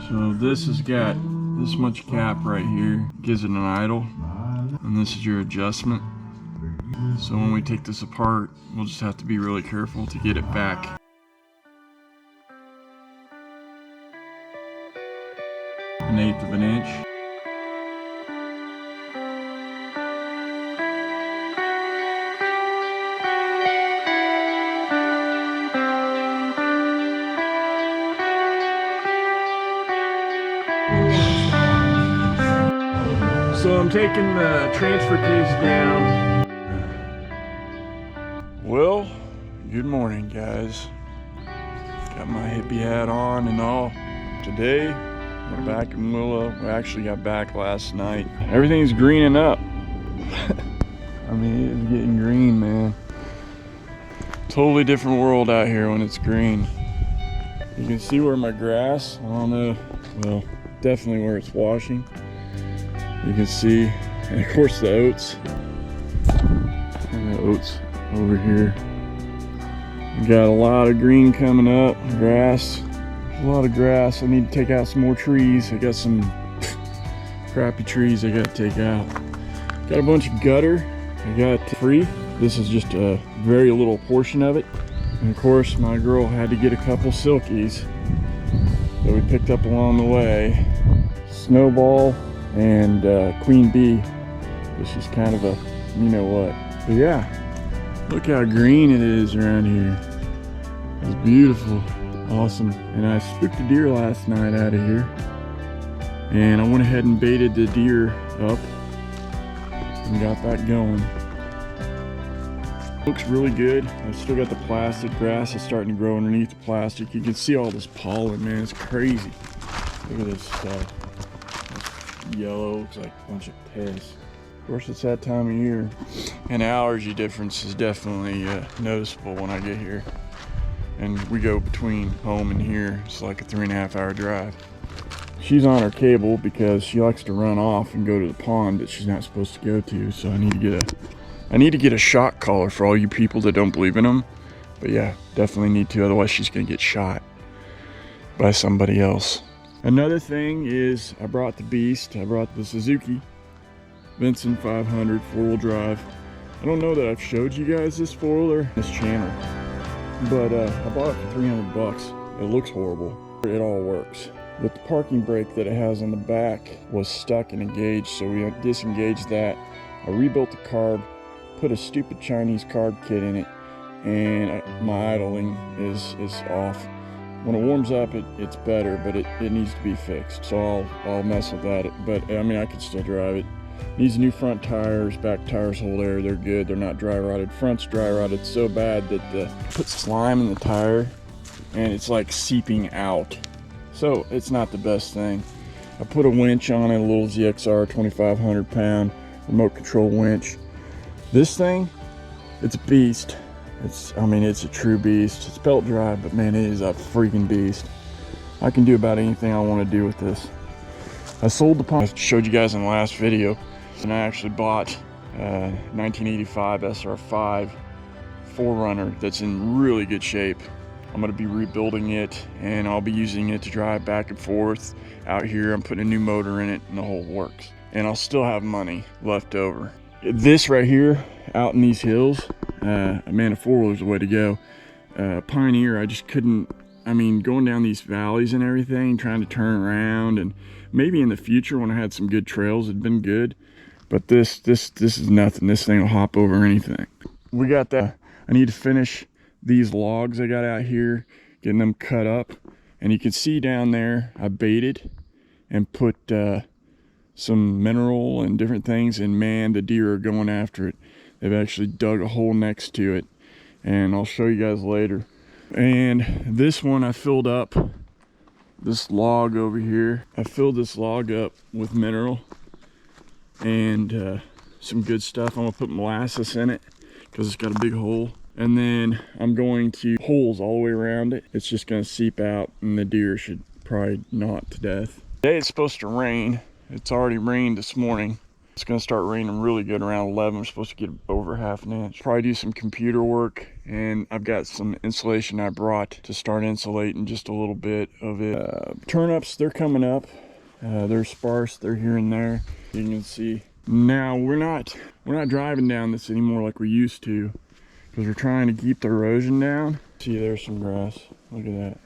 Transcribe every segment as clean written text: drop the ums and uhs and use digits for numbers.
So this has got this much cap right here, gives it an idle, and this is your adjustment. So when we take this apart, we'll just have to be really careful to get it back. An eighth of an inch. So I'm taking the transfer case down. Well, good morning guys. Got my hippie hat on and all. Today, we're back in Willow. We actually got back last night. Everything's greening up. I mean, it's getting green, man. Totally different world out here when it's green. You can see where my grass, I don't know, well, definitely where it's washing. You can see, and of course the oats. And the oats over here. We got a lot of green coming up, grass. There's a lot of grass. I need to take out some more trees. I got some crappy trees I gotta take out. Got a bunch of gutter I got free. This is just a very little portion of it. And of course my girl had to get a couple silkies that we picked up along the way. Snowball and Queen Bee, which is kind of a you know what. But yeah, look how green it is around here. It's beautiful, awesome. And I spooked a deer last night out of here, and I went ahead and baited the deer up and got that going. Looks really good. I've still got the plastic. Grass is starting to grow underneath the plastic. You can see all this pollen, man. It's crazy. Look at this stuff. Yellow, looks like a bunch of piss. Of course, it's that time of year, and allergy difference is definitely noticeable when I get here. And we go between home and here. It's like a 3.5 hour drive. She's on her cable because she likes to run off and go to the pond that she's not supposed to go to. So I need to get a shock collar for all you people that don't believe in them. But yeah, definitely need to. Otherwise, she's gonna get shot by somebody else. Another thing is I brought the Beast. I brought the Suzuki Vincent 500 4-wheel drive. I don't know that I've showed you guys this 4-wheeler on this channel, but I bought it for 300 bucks. It looks horrible. It all works. But the parking brake that it has on the back was stuck and engaged, so we disengaged that. I rebuilt the carb, put a stupid Chinese carb kit in it, and my idling is off. When it warms up, it's better, but it needs to be fixed. So I'll mess with that. But I mean, I can still drive it. Needs new front tires, back tires hold air. They're good. They're not dry rotted. Front's dry rotted so bad that put slime in the tire, and it's like seeping out. So it's not the best thing. I put a winch on it, a little ZXR 2,500 pound remote control winch. This thing, it's a beast. I mean, it's a true beast. It's belt drive, but man, it is a freaking beast. I can do about anything I want to do with this. I sold the pump. I showed you guys in the last video, and I actually bought a 1985 SR5 4Runner that's in really good shape. I'm going to be rebuilding it, and I'll be using it to drive back and forth out here. I'm putting a new motor in it, and the whole works. And I'll still have money left over. This right here, out in these hills, man, a 4-wheeler's the way to go. Pioneer, I just couldn't, I mean, going down these valleys and everything, trying to turn around, and maybe in the future when I had some good trails, it'd been good. But this is nothing. This thing will hop over anything. We got that. I need to finish these logs I got out here, getting them cut up. And you can see down there, I baited and put some mineral and different things, and man, the deer are going after it. They've actually dug a hole next to it, and I'll show you guys later. And this one I filled up, this log over here. I filled this log up with mineral and some good stuff. I'm gonna put molasses in it because it's got a big hole. And then I'm going to holes all the way around it. It's just gonna seep out, and the deer should probably knot to death. Today it's supposed to rain. It's already rained this morning. It's gonna start raining really good around 11. We're supposed to get over half an inch. Probably do some computer work, and I've got some insulation I brought to start insulating just a little bit of it. Turnips, they're coming up. They're sparse, they're here and there. You can see. Now we're not driving down this anymore like we used to, because we're trying to keep the erosion down. See, there's some grass. Look at that.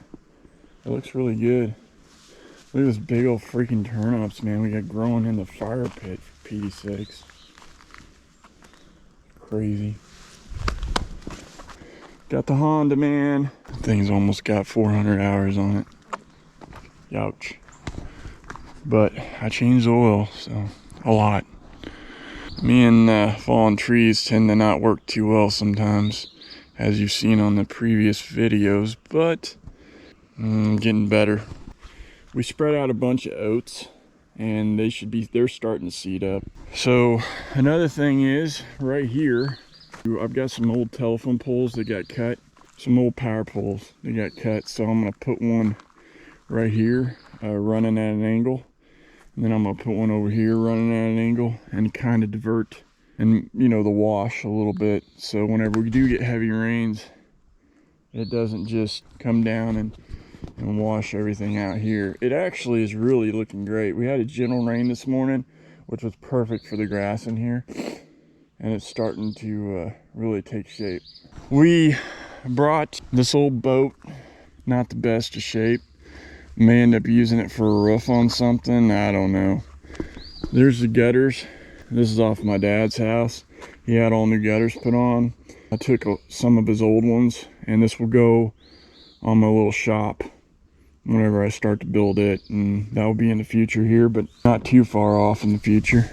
It looks really good. Look at this big old freaking turnips, man. We got growing in the fire pit, for Pete's sakes. Crazy. Got the Honda, man. Thing's almost got 400 hours on it. Youch. But I changed the oil, so a lot. Me and fallen trees tend to not work too well sometimes, as you've seen on the previous videos, but getting better. We spread out a bunch of oats, and they're starting to seed up. So another thing is, right here, I've got some old telephone poles that got cut, some old power poles that got cut. So I'm gonna put one right here, running at an angle, and then I'm gonna put one over here running at an angle, and kind of divert and the wash a little bit, so whenever we do get heavy rains, it doesn't just come down and wash everything out here. It actually is really looking great. We had a gentle rain this morning, which was perfect for the grass in here, and it's starting to really take shape. We brought this old boat, not the best of shape. May end up using it for a roof on something, I don't know. There's the gutters. This is off my dad's house. He had all new gutters put on. I took some of his old ones, and this will go on my little shop whenever I start to build it, and that will be in the future here, but not too far off in the future.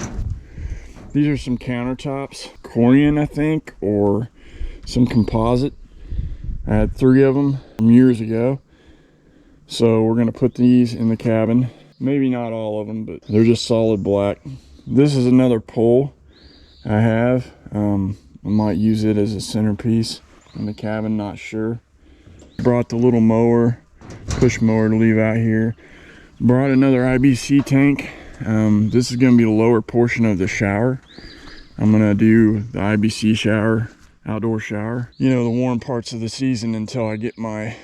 These are some countertops, Corian I think, or some composite. I had 3 of them from years ago, so we're gonna put these in the cabin. Maybe not all of them, but they're just solid black. This is another pole I have. I might use it as a centerpiece in the cabin, not sure. Brought the little mower, push mower to leave out here. Brought another IBC tank. This is going to be the lower portion of the shower. I'm going to do the IBC shower, outdoor shower. The warm parts of the season until I get my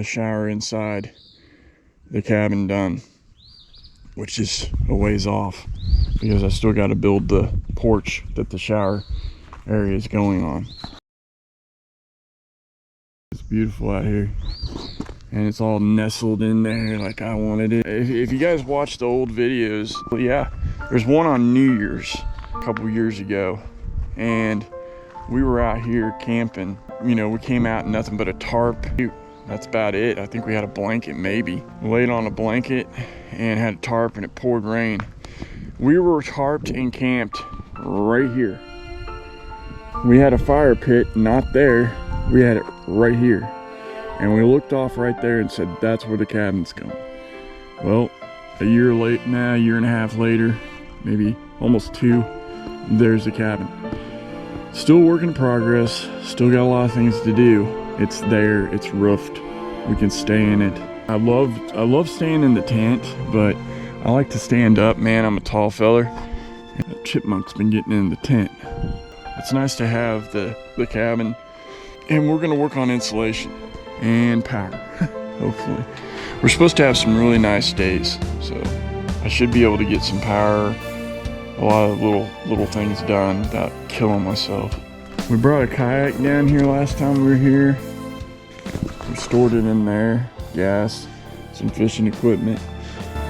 shower inside the cabin done, which is a ways off because I still got to build the porch that the shower area is going on. It's beautiful out here, and it's all nestled in there like I wanted it. If you guys watch the old videos, yeah, there's one on New Year's a couple years ago, and we were out here camping. We came out in nothing but a tarp. That's about it. I think we had a blanket, maybe. Laid on a blanket and had a tarp, and it poured rain. We were tarped and camped right here. We had a fire pit, not there. We had it right here. And we looked off right there and said, that's where the cabin's going. Well, a year and a half later, maybe almost 2, there's the cabin. Still work in progress, still got a lot of things to do. It's there, it's roofed, we can stay in it. I love staying in the tent, but I like to stand up, man. I'm a tall feller. And the chipmunk's been getting in the tent. It's nice to have the cabin, and we're gonna work on insulation and power, hopefully. We're supposed to have some really nice days, so I should be able to get some power, a lot of little things done without killing myself. We brought a kayak down here last time we were here. We stored it in there, gas, some fishing equipment.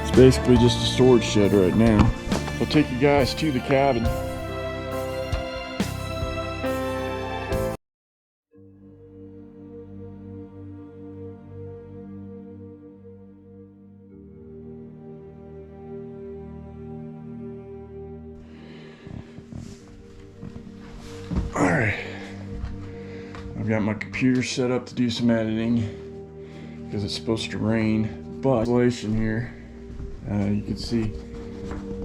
It's basically just a storage shed right now. I'll take you guys to the cabin. Alright, I've got my computer set up to do some editing because it's supposed to rain, but insulation here, you can see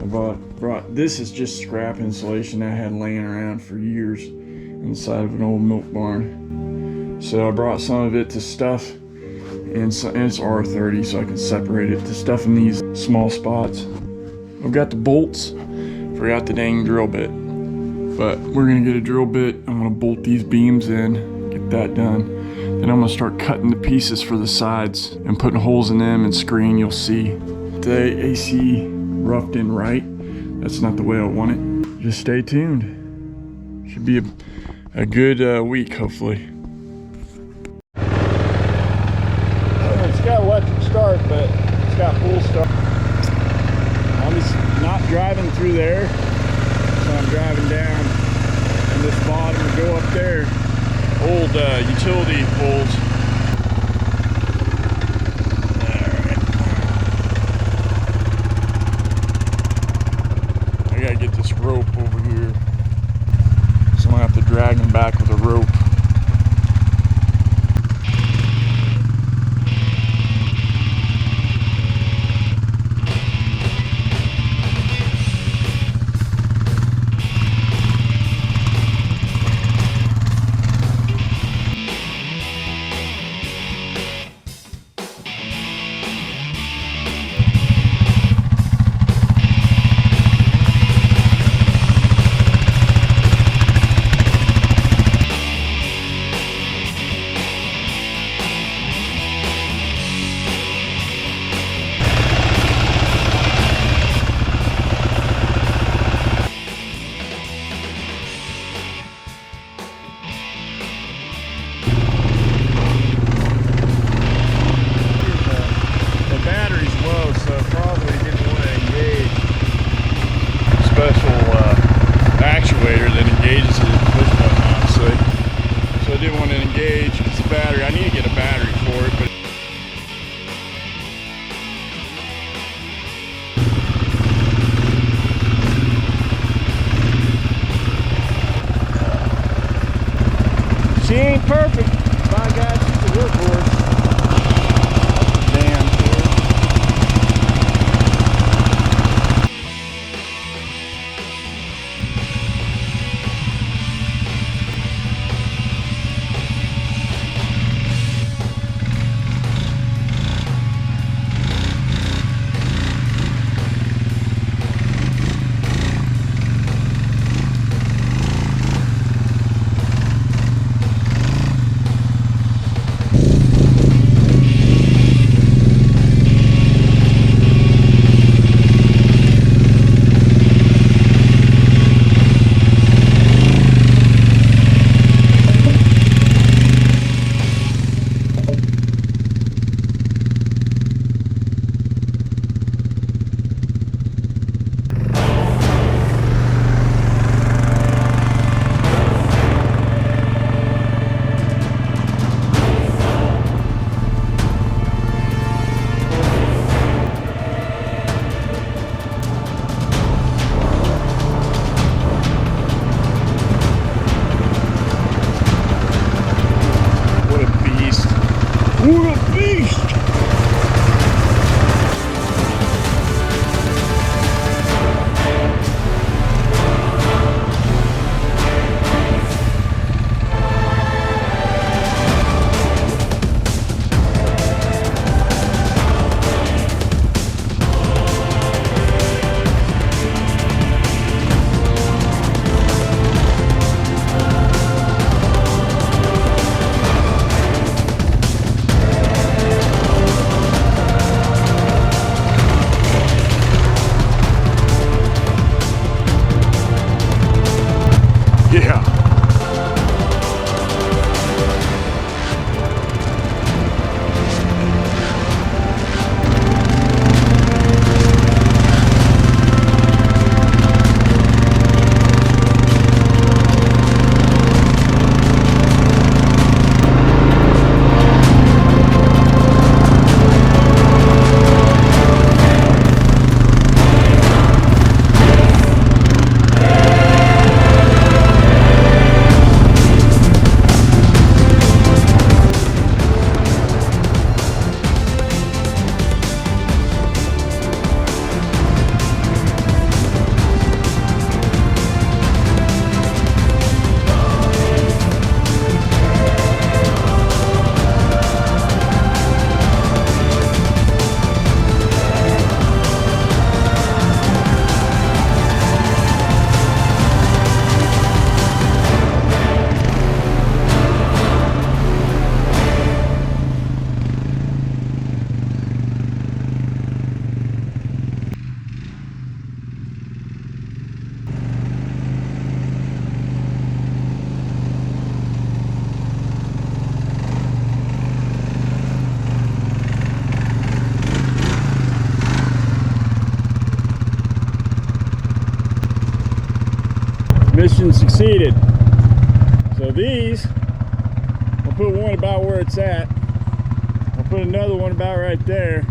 I brought this is just scrap insulation I had laying around for years inside of an old milk barn. So I brought some of it to stuff, and it's R30, so I can separate it to stuff in these small spots. I've got the bolts Forgot the dang drill bit. But we're gonna get a drill bit. I'm gonna bolt these beams in, get that done. Then I'm gonna start cutting the pieces for the sides and putting holes in them and screen. You'll see the AC roughed in right. That's not the way I want it. Just stay tuned. Should be a good week, hopefully. It's got electric start, but it's got full start. I'm just not driving through there, so I'm driving down in this bottom to go up there. Old utility poles. Alright. I gotta get this rope over here. So I'm gonna have to drag him back with a rope. mission succeeded. So these, I'll put one about where it's at. I'll put another one about right there,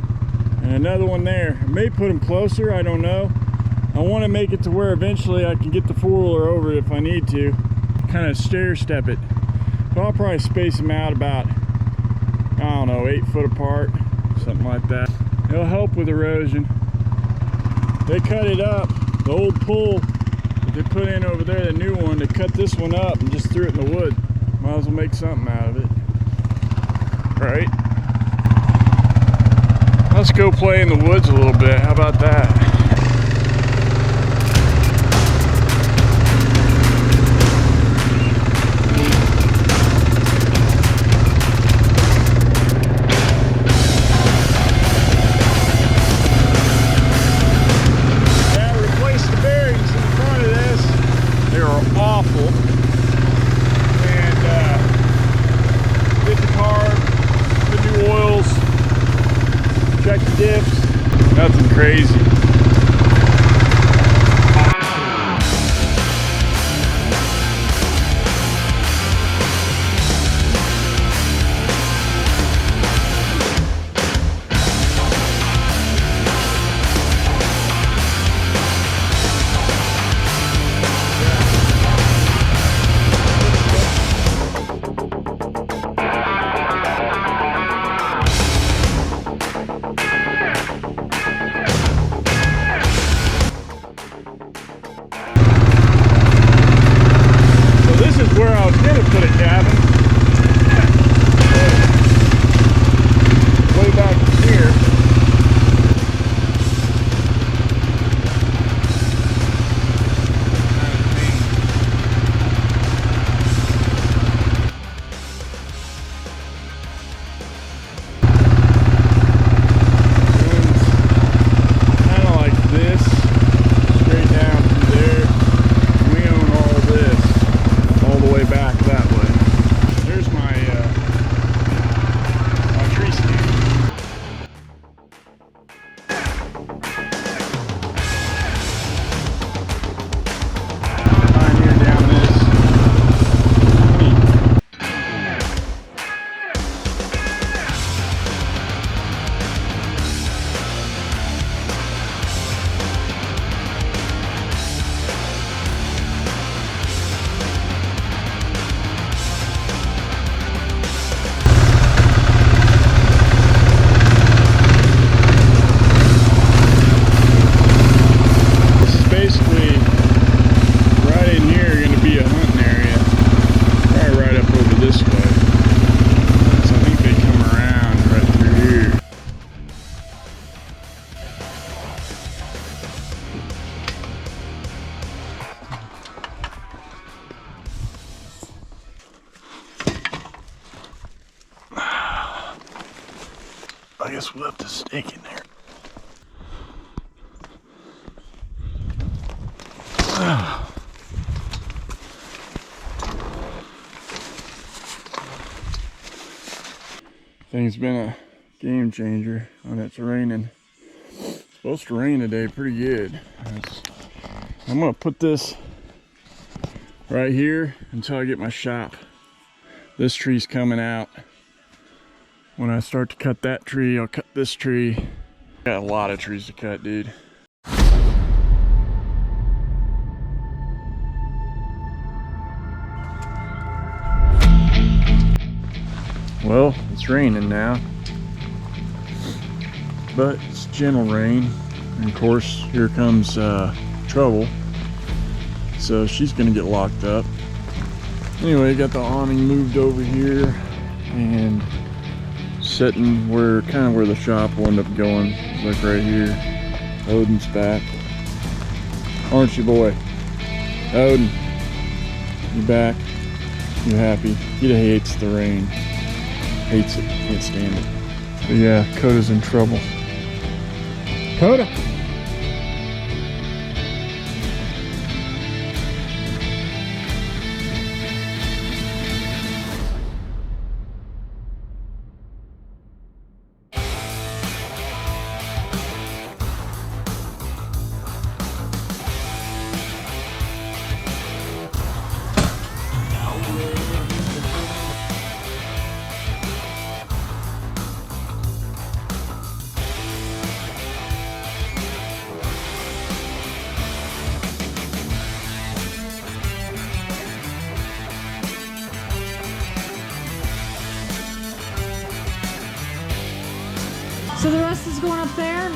and another one there. I may put them closer, I don't know. I want to make it to where eventually I can get the four-wheeler over it if I need to. Kind of stair step it. But I'll probably space them out about, I don't know, 8 foot apart, something like that. It'll help with erosion. They cut it up, the old pool that they put in over there, the new one, they cut this one up and just threw it in the wood. Might as well make something out of it. Right? Let's go play in the woods a little bit. How about that? Nothing crazy. Where I was gonna put a cabin. Way back here. Kind of like this, straight down through there. We own all this. All the way back that way. There's my my tree stand. Pioneer down this. I guess we'll have to stake in there. Thing's been a game changer when it's raining. It's supposed to rain today pretty good. I'm gonna put this right here until I get my shop. This tree's coming out. When I start to cut that tree, I'll cut this tree. Got a lot of trees to cut, dude. Well, it's raining now, but it's gentle rain. And of course, here comes trouble. So she's gonna get locked up. Anyway, got the awning moved over here and sitting where, kind of where the shop will end up going, like right here. Odin's back. Aren't you, boy? Odin, you back? You happy? He hates the rain. Hates it. Can't stand it. But yeah, Coda's in trouble. Coda! is going up there.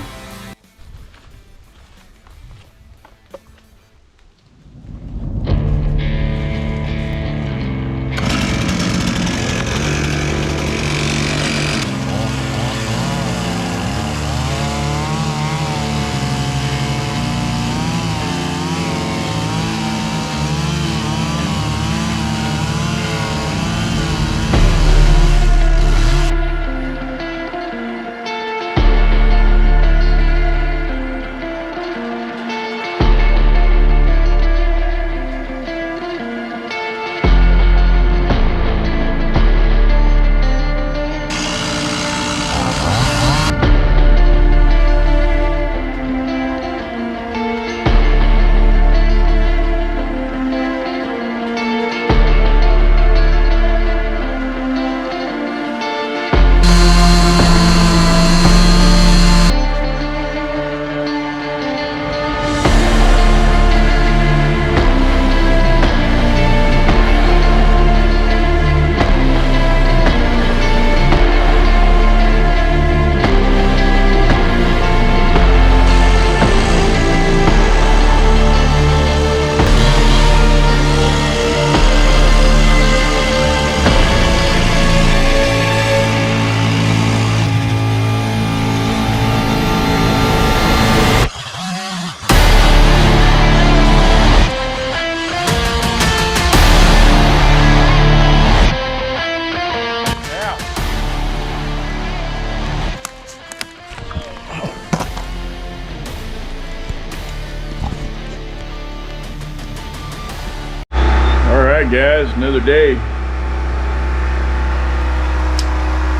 Guys, another day.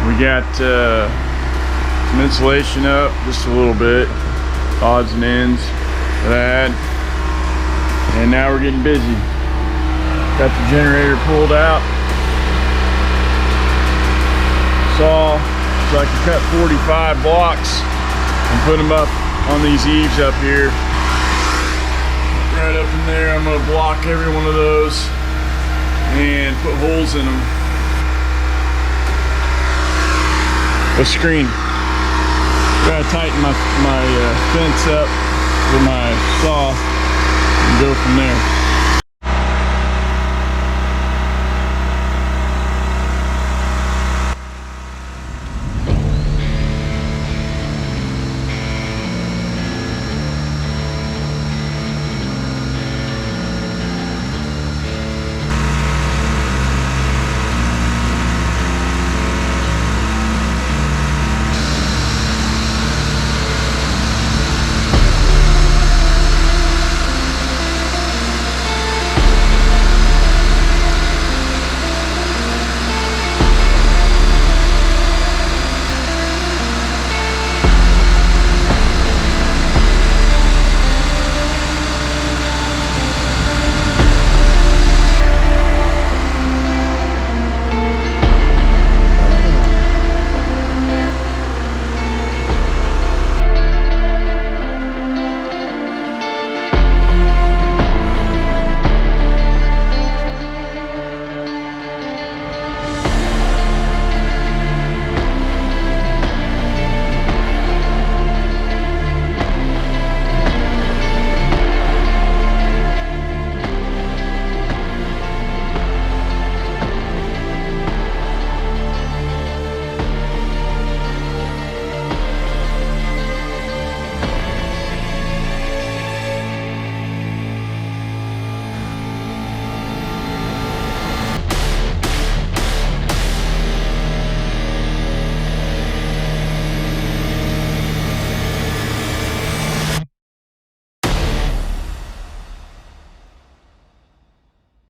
We got some insulation up just a little bit, odds and ends of that, and now we're getting busy. Got the generator pulled out, saw so I can cut 45 blocks and put them up on these eaves up here. Right up in there, I'm gonna block every one of those and put holes in them. A screen. Gotta tighten my fence up with my saw and go from there.